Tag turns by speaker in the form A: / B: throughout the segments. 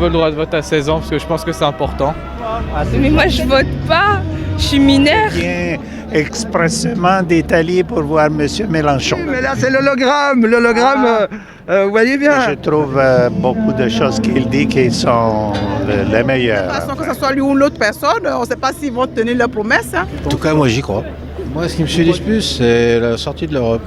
A: Le droit de vote à 16 ans parce que je pense que c'est important.
B: Mais moi je vote pas, je suis mineure.
C: Vient expressément d'Italie pour voir M. Mélenchon.
D: Mais là c'est l'hologramme, vous voyez bien.
C: Je trouve beaucoup de choses qu'il dit qui sont les meilleures.
D: De toute façon, que ce soit lui ou l'autre personne, on ne sait pas s'ils vont tenir leurs promesses. Hein.
E: En tout cas, moi j'y crois. Moi ce qui me séduit plus, c'est la sortie de l'Europe.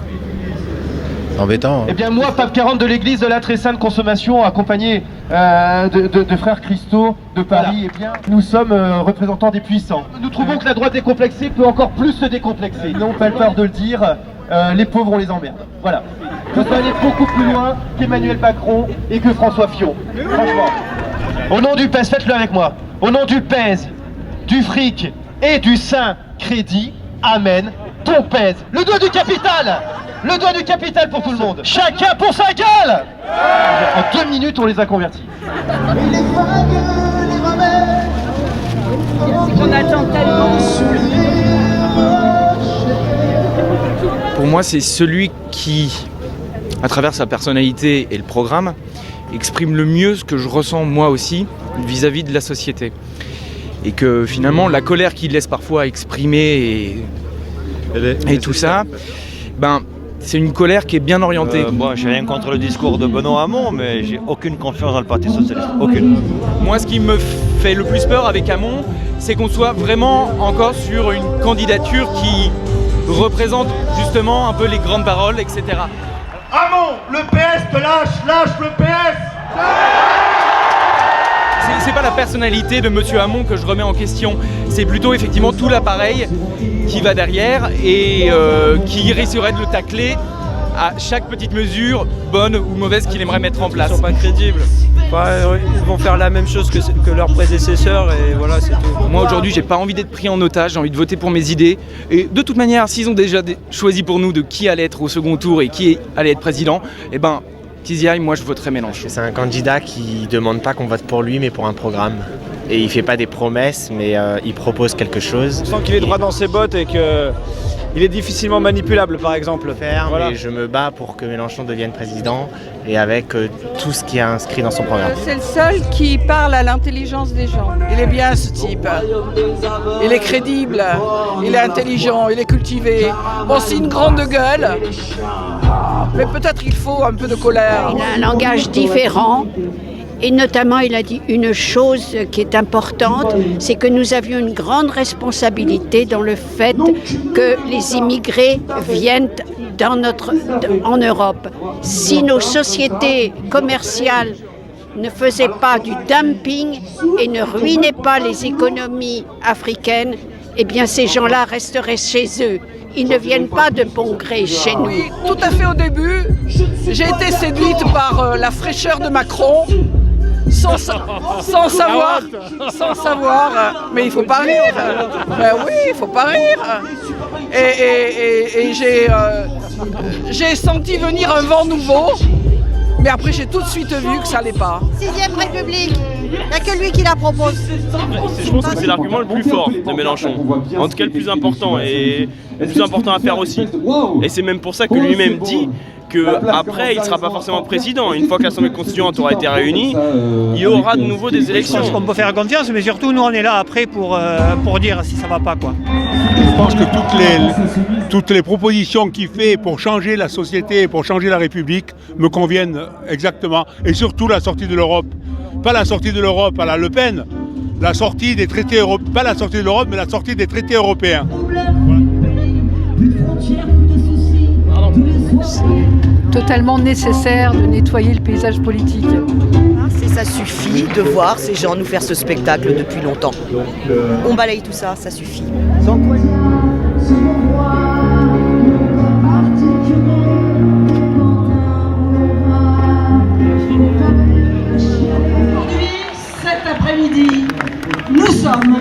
E: Embêtant. Hein.
F: Eh bien moi, pape 40 de l'église de la très sainte consommation, accompagné de frères Christo de Paris, eh bien, nous sommes représentants des puissants. Nous trouvons que la droite décomplexée peut encore plus se décomplexer. Non, pas peur de le dire, les pauvres on les emmerde. Voilà. On peut aller beaucoup plus loin qu'Emmanuel Macron et que François Fillon. Franchement. Au nom du PES, faites-le avec moi. Au nom du PES, du fric et du saint crédit, amen, ton PES. Le doigt du capital. Le doigt du capital pour tout le monde. Chacun pour sa gueule. En 2 minutes, on les a convertis.
B: C'est qu'on attend tellement.
A: Pour moi, c'est celui qui, à travers sa personnalité et le programme, exprime le mieux ce que je ressens moi aussi vis-à-vis de la société. Et que finalement, la colère qu'il laisse parfois exprimer et tout ça, c'est une colère qui est bien orientée.
G: Moi, j'ai rien contre le discours de Benoît Hamon, mais j'ai aucune confiance dans le Parti Socialiste. Aucune.
A: Moi, ce qui me fait le plus peur avec Hamon, c'est qu'on soit vraiment encore sur une candidature qui représente justement un peu les grandes paroles, etc.
H: Hamon, le PS te lâche le PS.
A: C'est pas la personnalité de Monsieur Hamon que je remets en question, c'est plutôt effectivement tout l'appareil qui va derrière et qui risquerait de le tacler à chaque petite mesure, bonne ou mauvaise, qu'il aimerait mettre en place.
I: Ils sont pas crédibles. Ils vont faire la même chose que leurs prédécesseurs et voilà, c'est tout.
A: Moi aujourd'hui, j'ai pas envie d'être pris en otage, j'ai envie de voter pour mes idées. Et de toute manière, s'ils ont déjà choisi pour nous de qui allait être au second tour et qui allait être président, eh ben, qu'ils y aillent, moi je voterai Mélenchon.
J: C'est un candidat qui demande pas qu'on vote pour lui, mais pour un programme. Et il fait pas des promesses, mais il propose quelque chose.
I: Je sens qu'il est droit dans ses bottes et qu'il est difficilement manipulable, par exemple.
J: Voilà. Et je me bats pour que Mélenchon devienne président et avec tout ce qui est inscrit dans son programme.
B: C'est le seul qui parle à l'intelligence des gens.
D: Il est bien ce type. Il est crédible, il est intelligent, il est cultivé. Bon, c'est une grande gueule, mais peut-être il faut un peu de colère.
K: Il a un langage différent. Et notamment, il a dit une chose qui est importante, c'est que nous avions une grande responsabilité dans le fait que les immigrés viennent en Europe. Si nos sociétés commerciales ne faisaient pas du dumping et ne ruinaient pas les économies africaines, eh bien ces gens-là resteraient chez eux. Ils ne viennent pas de bon gré chez nous.
D: Oui, tout à fait au début, j'ai été séduite par la fraîcheur de Macron. Sans savoir, mais il faut pas rire. Ben oui, il faut pas rire. Et j'ai senti venir un vent nouveau, mais après j'ai tout de suite vu que ça allait pas.
L: 6ème République, il n'y a que lui qui la propose.
M: Je pense que c'est l'argument le plus fort de Mélenchon, en tout cas le plus important et le plus important à faire aussi. Et c'est même pour ça que lui-même dit qu'après il ne sera pas forcément président. Une fois que l'Assemblée constituante aura été réunie, il y aura de nouveau des élections.
N: Je pense qu'on peut faire confiance, mais surtout nous on est là après pour dire si ça va pas quoi.
O: Je pense que toutes les propositions qu'il fait pour changer la société, pour changer la République, me conviennent exactement. Et surtout la sortie de l'Europe. Pas la sortie de l'Europe à la Le Pen, la sortie des traités européens, pas la sortie de l'Europe, mais la sortie des traités européens.
P: Totalement nécessaire de nettoyer le paysage politique.
Q: Ça suffit de voir ces gens nous faire ce spectacle depuis longtemps. On balaye tout ça, ça suffit.
R: Aujourd'hui, cet après-midi, nous sommes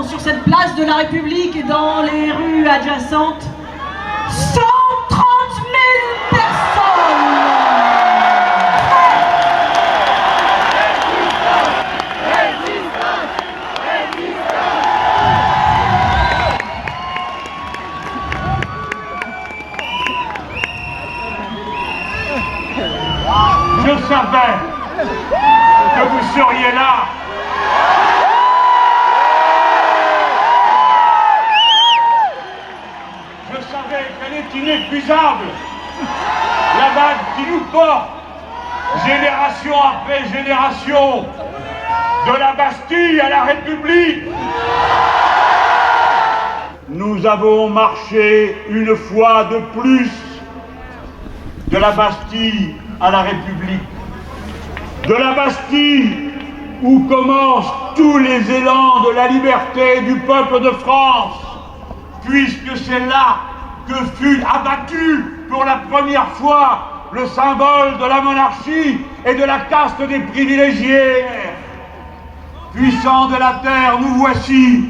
R: sur cette place de la République et dans les rues adjacentes 130
H: savais que vous seriez là. Je savais qu'elle est inépuisable. La vague qui nous porte, génération après génération, de la Bastille à la République. Nous avons marché une fois de plus de la Bastille à la République. De la Bastille où commencent tous les élans de la liberté du peuple de France, puisque c'est là que fut abattu pour la première fois le symbole de la monarchie et de la caste des privilégiés. Puissants de la terre, nous voici.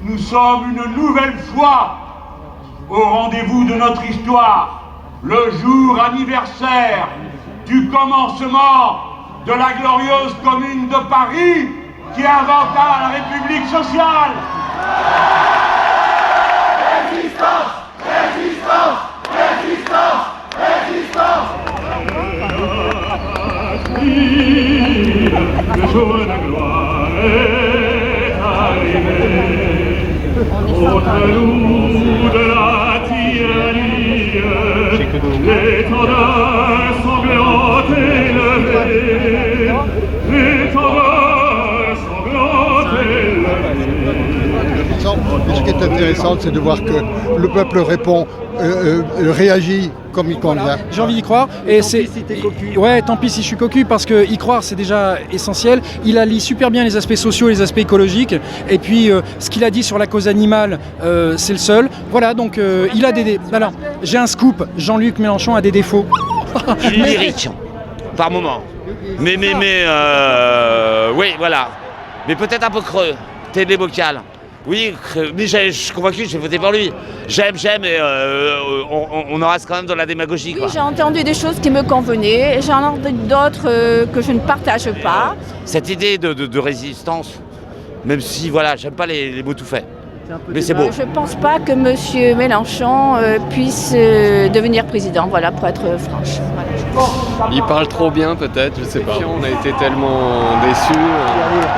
H: Nous sommes une nouvelle fois au rendez-vous de notre histoire, le jour anniversaire du commencement de la glorieuse Commune de Paris qui inventa la République sociale. Résistance, résistance, résistance, résistance. Le jour de gloire est arrivé. Contre nous de la tyrannie, l'étendard sanglant élevé, l'étendard sanglant élevé.
S: Ce qui est intéressant, c'est de voir que le peuple répond, réagit comme il convient.
T: Voilà. J'ai envie d'y croire. Et c'est ouais, tant pis si je suis cocu, parce que y croire c'est déjà essentiel. Il allie super bien les aspects sociaux et les aspects écologiques. Et puis ce qu'il a dit sur la cause animale, c'est le seul. Voilà, donc il a des. Alors, j'ai un scoop. Jean-Luc Mélenchon a des défauts.
U: Lyrique, par moment. Mais oui, voilà. Mais peut-être un peu creux. Télé bocal. Oui, mais je suis convaincu, je vais voter pour lui. J'aime, et on en reste quand même dans la démagogie.
B: Oui, j'ai entendu des choses qui me convenaient, j'en ai entendu d'autres que je ne partage pas.
U: Cette idée de résistance, même si, voilà, j'aime pas les mots tout faits. Mais c'est beau.
B: Je ne pense pas que M. Mélenchon puisse devenir président, voilà, pour être franche. Voilà.
V: Il parle trop bien peut-être, je sais pas. On a été tellement déçus.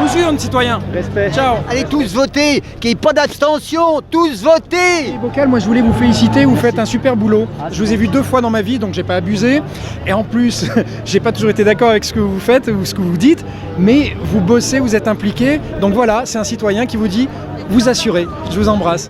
T: Où jurne, citoyen.
V: Respect.
T: Ciao.
W: Allez tous voter, qu'il n'y ait pas d'abstention, tous voter.
T: Bocal, moi je voulais vous féliciter, vous faites un super boulot. Je vous ai vu 2 fois dans ma vie, donc j'ai pas abusé. Et en plus, j'ai pas toujours été d'accord avec ce que vous faites ou ce que vous dites, mais vous bossez, vous êtes impliqué. Donc voilà, c'est un citoyen qui vous dit, vous assurez. Je vous embrasse.